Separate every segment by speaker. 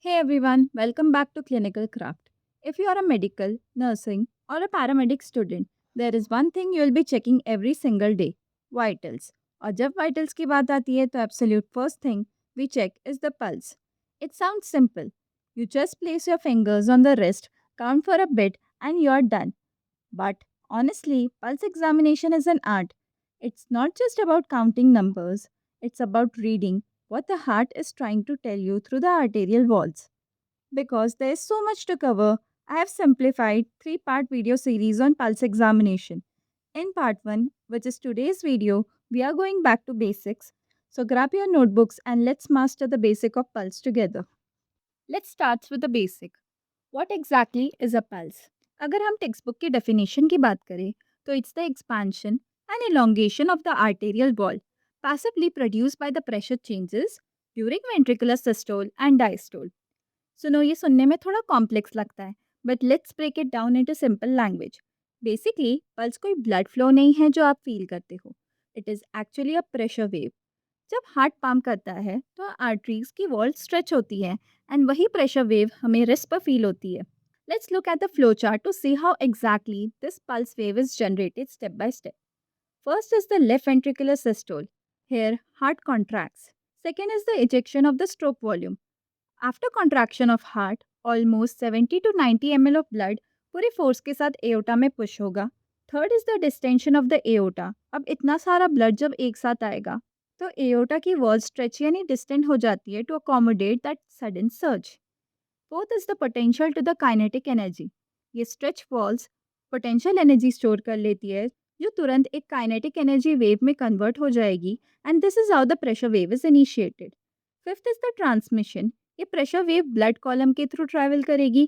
Speaker 1: Hey everyone, welcome back to Clinical Craft. If you are a medical, nursing, or a paramedic student, there is one thing you'll be checking every single day vitals. और जब vitals की बात आती है तो absolute first thing we check is the pulse. It sounds simple. You just place your fingers on the wrist, count for a bit, and you're done. But honestly, pulse examination is an art. It's not just about counting numbers, it's about reading what the heart is trying to tell you through the arterial walls. Because there is so much to cover, I have simplified three-part video series on pulse examination. In part 1, which is today's video, we are going back to basics. So grab your notebooks and let's master the basic of pulse together. Let's start with the basic. What exactly is a pulse? अगर हम text book की definition की बात करें तो it's the expansion and elongation of the arterial wall passively produced by the pressure changes during ventricular systole and diastole. सुनो ये सुनने में थोड़ा कॉम्प्लेक्स लगता है but let's break it down into simple language. Basically pulse कोई blood flow नहीं है जो आप फील करते हो. It is actually a pressure wave. जब हार्ट पंप करता है तो आर्टरीज की वॉल स्ट्रेच होती है एंड वही प्रेशर वेव हमें रिस्ट पर फील होती है. Let's look at the flowchart to see how exactly this pulse wave is generated step by step. First is the left ventricular systole. Here, heart contracts. Second is the ejection of the stroke volume. After contraction of heart, almost 70 to 90 ml of blood पूरी force के साथ aorta में push होगा. Third is the distension of the aorta. अब इतना सारा blood जब एक साथ आएगा तो एओटा की वॉल स्ट्रेच यानी डिस्टेंट हो जाती है to accommodate that sudden surge. Fourth is the potential to the kinetic energy. ये stretch walls potential energy store कर लेती है जो तुरंत एक काइनेटिक एनर्जी वेव में कन्वर्ट हो जाएगी and this is how the pressure wave is initiated. Fifth is the transmission. ये प्रेशर वेव ब्लड कॉलम के थ्रू ट्रैवल करेगी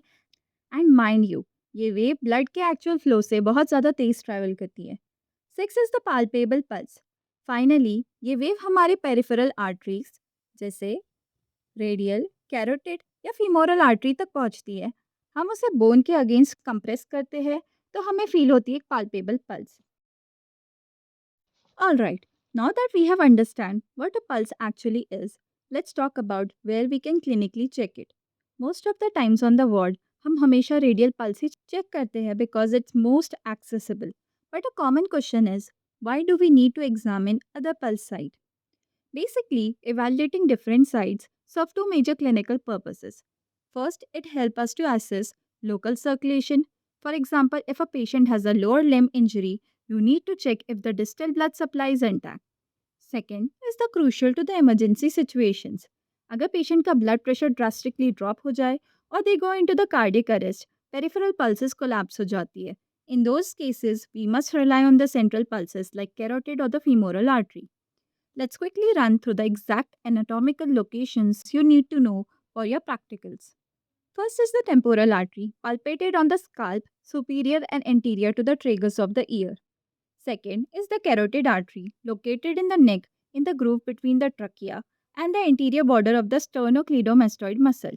Speaker 1: एंड माइंड यू ये वेव ब्लड के एक्चुअल फ्लो से बहुत ज़्यादा तेज ट्रैवल करती है. Six is the palpable pulse. Finally ये वेव हमारे पेरिफेरल आर्टरीज जैसे रेडियल, कैरोटिड या फीमोरल आर्टरी तक पहुंचती है. हम उसे बोन के अगेंस्ट कंप्रेस करते हैं तो हमें फील होती है एक palpable pulse. All right, now that we have understand what a pulse actually is, let's talk about where we can clinically check it. Most of the times on the ward, हम हमेशा radial pulse ही check करते हैं because it's most accessible. But a common question is, why do we need to examine other pulse site? Basically, evaluating different sites serve two major clinical purposes. First, it helps us to assess local circulation. For example, if a patient has a lower limb injury, you need to check if the distal blood supply is intact. Second is the crucial to the emergency situations. अगर patient का blood pressure drastically drop हो जाए or they go into the cardiac arrest, peripheral pulses collapse हो जाती है. In those cases, we must rely on the central pulses like carotid or the femoral artery. Let's quickly run through the exact anatomical locations you need to know for your practicals. First is the temporal artery, palpated on the scalp, superior and anterior to the tragus of the ear. Second is the carotid artery, located in the neck in the groove between the trachea and the anterior border of the sternocleidomastoid muscle.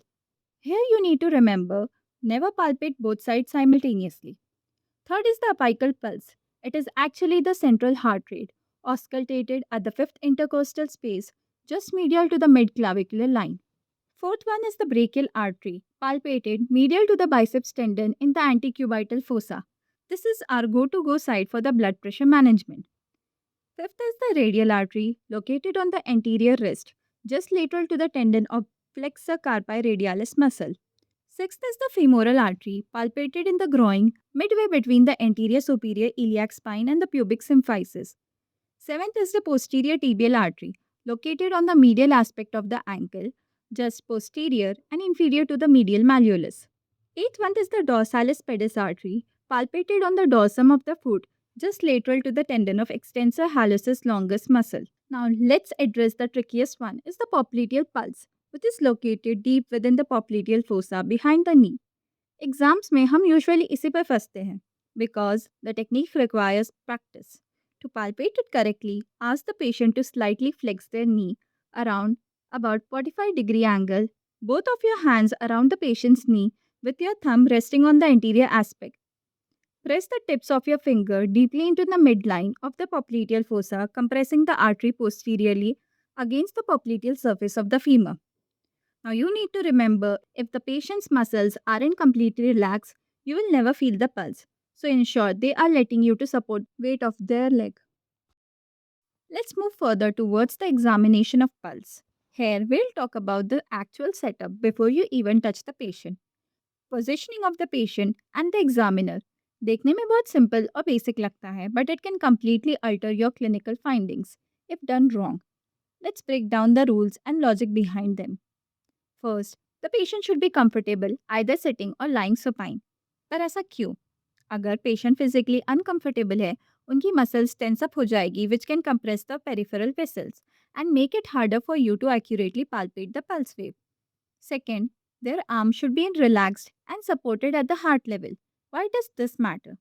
Speaker 1: Here you need to remember never palpate both sides simultaneously. Third is the apical pulse. It is actually the central heart rate, auscultated at the fifth intercostal space, just medial to the midclavicular line. Fourth one is the brachial artery, palpated medial to the biceps tendon in the antecubital fossa. This is our go-to-go site for the blood pressure management. Fifth is the radial artery, located on the anterior wrist, just lateral to the tendon of flexor carpi radialis muscle. Sixth is the femoral artery, palpated in the groin, midway between the anterior superior iliac spine and the pubic symphysis. Seventh is the posterior tibial artery, located on the medial aspect of the ankle, just posterior and inferior to the medial malleolus. Eighth one is the dorsalis pedis artery, palpated on the dorsum of the foot, just lateral to the tendon of extensor hallucis longus muscle. Now let's address the trickiest one is the popliteal pulse, which is located deep within the popliteal fossa behind the knee. Exams में हम usually इसी पर फंसते हैं because the technique requires practice. To palpate it correctly, ask the patient to slightly flex their knee around about 45-degree angle, both of your hands around the patient's knee with your thumb resting on the anterior aspect. Press the tips of your finger deeply into the midline of the popliteal fossa, compressing the artery posteriorly against the popliteal surface of the femur. Now you need to remember if the patient's muscles aren't completely relaxed, you will never feel the pulse. So ensure they are letting you to support weight of their leg. Let's move further towards the examination of pulse. Here we'll talk about the actual setup before you even touch the patient. Positioning of the patient and the examiner. देखने में बहुत simple और basic लगता है, but it can completely alter your clinical findings if done wrong. Let's break down the rules and logic behind them. First, the patient should be comfortable either sitting or lying supine. पर ऐसा क्यों? अगर patient physically uncomfortable है, उनकी muscles tense up हो जाएगी which can compress the peripheral vessels and make it harder for you to accurately palpate the pulse wave. Second, their arms should be relaxed and supported at the heart level. Why does this matter?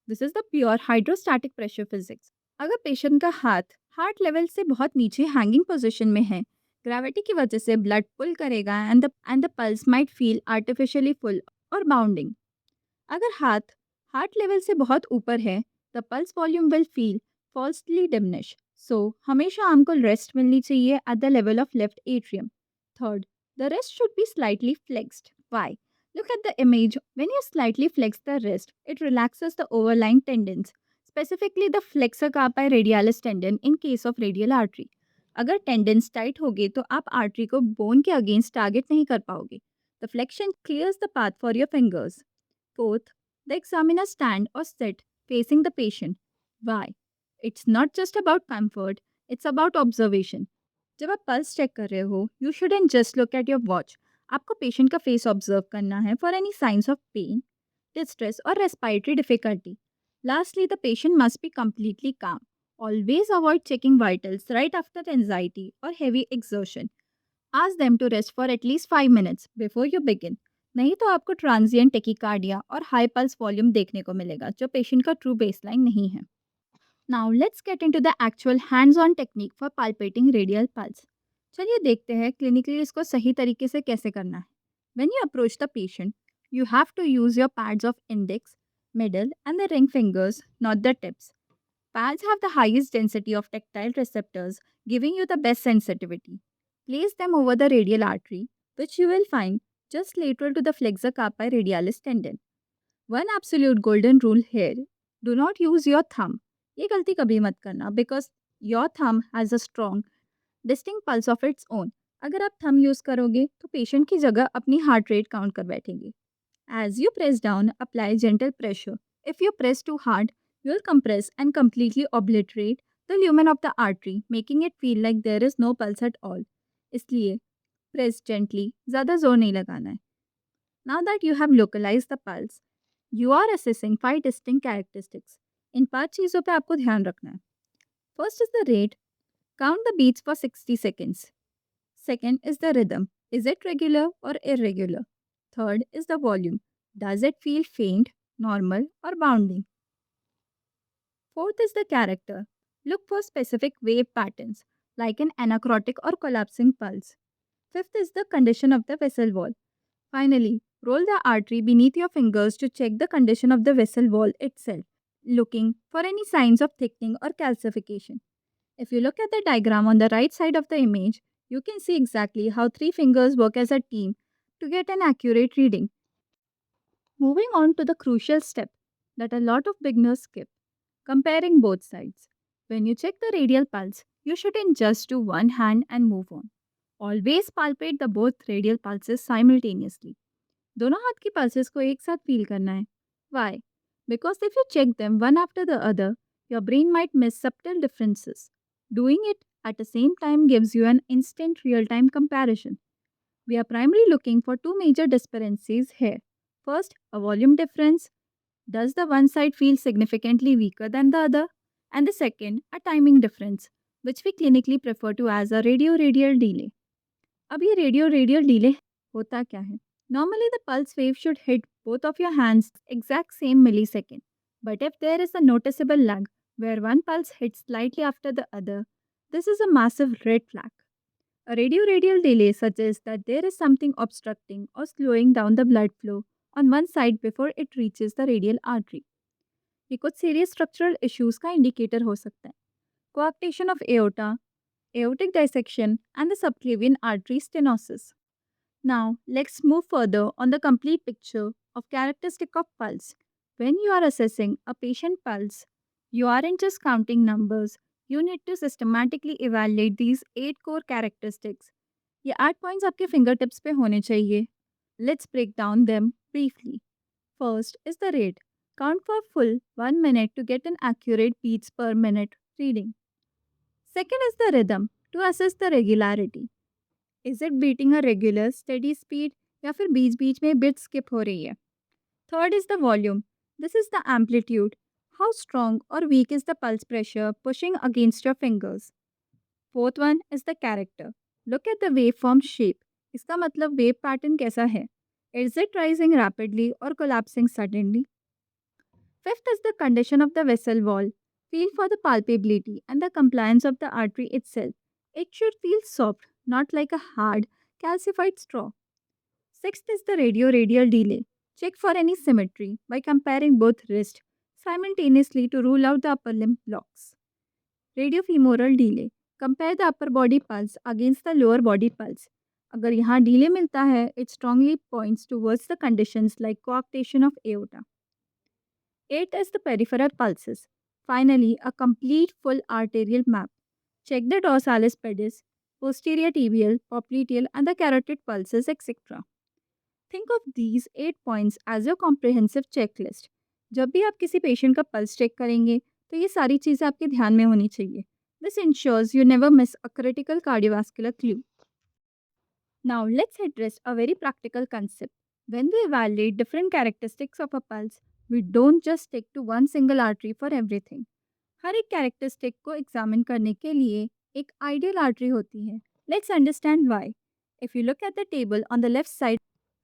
Speaker 1: This is the pure hydrostatic pressure physics. अगर patient का हाथ heart level से बहुत नीचे hanging position में है, gravity की वजह से ब्लड पुल करेगा and the pulse might feel artificially full और बाउंडिंग. अगर हाथ हार्ट लेवल से बहुत ऊपर है, the pulse volume will feel falsely diminish. So हमेशा आर्म को रेस्ट मिलनी चाहिए at the level of left atrium. Third, the rest should be slightly flexed. Why? Look at the image. When you slightly flex the wrist, it relaxes the overlying tendons, specifically the flexor carpi radialis tendon in case of radial artery. अगर tendencies tight होगे तो आप artery को bone के against target नहीं कर पाओगे. The flexion clears the path for your fingers. Fourth, the examiner stand or sit facing the patient. Why? It's not just about comfort, it's about observation. जब आप पल्स चेक कर रहे हो, you shouldn't just look at your watch. आपको patient का face observe करना है for any signs of pain, distress or respiratory difficulty. Lastly, the patient must be completely calm. Always avoid checking vitals right after anxiety or heavy exertion. Ask them to rest for at least 5 minutes before you begin. नहीं तो आपको transient tachycardia और high pulse volume देखने को मिलेगा जो patient का true baseline नहीं है. Now let's get into the actual hands on technique for पाल्पेटिंग radial pulse. चलिए देखते हैं क्लिनिकली इसको सही तरीके से कैसे करना है. When you approach the patient, you have to use your pads of index, middle and the ring fingers, not the tips. Pads have the highest density of tactile receptors, giving you the best sensitivity. Place them over the radial artery, which you will find just lateral to the flexor carpi radialis tendon. One absolute golden rule here: do not use your thumb. ये गलती कभी मत करना because your thumb has a strong, distinct pulse of its own. अगर आप thumb use करोगे तो patient की जगह अपनी हार्ट रेट काउंट कर बैठेंगे. As you press down, apply gentle pressure. If you press too hard, you'll compress and completely obliterate the lumen of the artery, making it feel like there is no pulse at all. इसलिए press gently, ज़्यादा जोर नहीं लगाना है. Now that you have localized the pulse, you are assessing 5 distinct characteristics. इन 5 चीज़ों पे आपको ध्यान रखना है. First is the rate. Count the beats for 60 seconds. Second is the rhythm. Is it regular or irregular? Third is the volume. Does it feel faint, normal, or bounding? Fourth is the character. Look for specific wave patterns, like an anacrotic or collapsing pulse. Fifth is the condition of the vessel wall. Finally, roll the artery beneath your fingers to check the condition of the vessel wall itself, looking for any signs of thickening or calcification. If you look at the diagram on the right side of the image, you can see exactly how 3 fingers work as a team to get an accurate reading. Moving on to the crucial step that a lot of beginners skip: comparing both sides. When you check the radial pulse, you shouldn't just do one hand and move on. Always palpate the both radial pulses simultaneously. दोनों हाथ की pulses को एक साथ feel करना है. Why? Because if you check them one after the other, your brain might miss subtle differences. Doing it at the same time gives you an instant real-time comparison. We are primarily looking for two major discrepancies here. First, a volume difference. Does the one side feel significantly weaker than the other? And the second, a timing difference, which we clinically refer to as a radio-radial delay. अब ये radio-radial delay होता क्या है? Normally, the pulse wave should hit both of your hands exact same millisecond. But if there is a noticeable lag where one pulse hits slightly after the other, this is a massive red flag. A radio-radial delay suggests that there is something obstructing or slowing down the blood flow on one side before it reaches the radial artery. ये कुछ serious structural issues का indicator हो सकता है. कोआक्टेशन of aorta, aortic dissection, and the subclavian artery stenosis. Now, let's move further on the complete picture of characteristic of pulse. When you are assessing a patient pulse, you aren't just counting numbers. You need to systematically evaluate these 8 core characteristics. ये 8 points आपके fingertips पे होने चाहिए. Let's break down them briefly. First is the rate. Count for full 1 minute to get an accurate beats per minute reading. Second is the rhythm to assess the regularity. Is it beating a regular steady speed या फिर बीच-बीच में bit skip हो रही है? Third is the volume. This is the amplitude. How strong or weak is the pulse pressure pushing against your fingers? Fourth one is the character. Look at the waveform shape. इसका मतलब wave pattern कैसा है? Is it rising rapidly or collapsing suddenly? Fifth is the condition of the vessel wall. Feel for the palpability and the compliance of the artery itself. It should feel soft, not like a hard, calcified straw. Sixth is the radio-radial delay. Check for any symmetry by comparing both wrists simultaneously to rule out the upper limb blocks. Radiofemoral delay. Compare the upper body pulse against the lower body pulse. अगर यहाँ delay मिलता है, it strongly points towards the conditions like coarctation of aorta. 8 is the peripheral pulses. Finally, a complete full arterial map. Check the dorsalis pedis, posterior tibial, popliteal, and the carotid pulses, etc. Think of these 8 points as your comprehensive checklist. जब भी आप किसी patient का pulse check करेंगे, तो ये सारी चीज़ें आपके ध्यान में होनी चाहिए. This ensures you never miss a critical cardiovascular clue. Now, let's address a very practical concept. When we evaluate different characteristics of a pulse, we don't just stick to one single artery for everything. हर एक characteristic को examine करने के लिए एक ideal artery होती है. Let's understand why. If you look at the table on the left side,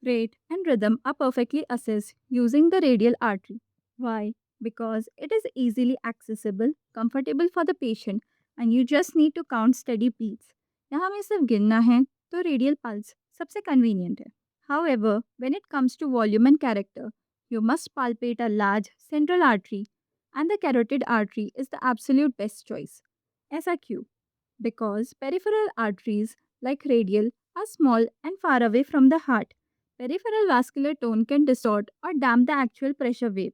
Speaker 1: rate and rhythm are perfectly assessed using the radial artery. Why? Because it is easily accessible, comfortable for the patient, and you just need to count steady beats. यहाँ हमें सिर्फ गिनना है, तो radial pulse सबसे convenient है. However, when it comes to volume and character, you must palpate a large central artery, and the carotid artery is the absolute best choice. ऐसा क्यों? Because peripheral arteries, like radial, are small and far away from the heart. Peripheral vascular tone can distort or damp the actual pressure wave.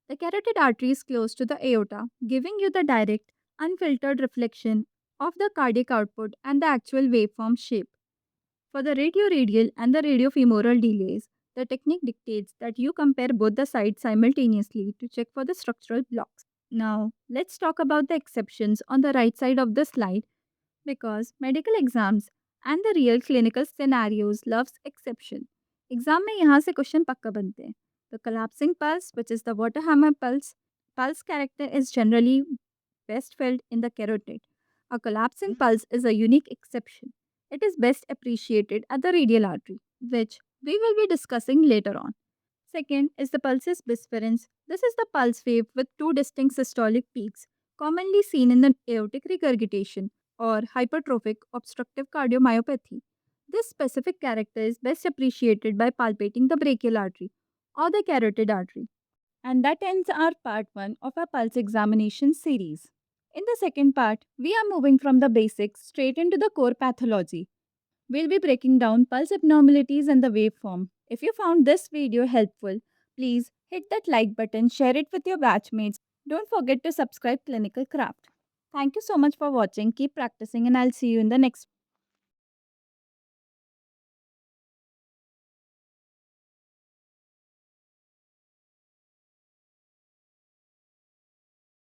Speaker 1: The carotid artery is close to the aorta, giving you the direct, unfiltered reflection of the cardiac output and the actual waveform shape. For the radioradial and the radiofemoral delays, the technique dictates that you compare both the sides simultaneously to check for the structural blocks. Now, let's talk about the exceptions on the right side of the slide because medical exams and the real clinical scenarios loves exception. Exam में यहाँ से question पक्का बनते हैं. The collapsing pulse, which is the water hammer pulse character is generally best felt in the carotid. A collapsing pulse is a unique exception. It is best appreciated at the radial artery, which we will be discussing later on. Second is the pulsus bisferens. This is the pulse wave with two distinct systolic peaks, commonly seen in the aortic regurgitation or hypertrophic obstructive cardiomyopathy. This specific character is best appreciated by palpating the brachial artery or the carotid artery. And that ends our part 1 of our pulse examination series. In the second part, we are moving from the basics straight into the core pathology. We'll be breaking down pulse abnormalities and the waveform. If you found this video helpful, please hit that like button, share it with your batchmates. Don't forget to subscribe Clinical Craft. Thank you so much for watching. Keep practicing and I'll see you in the next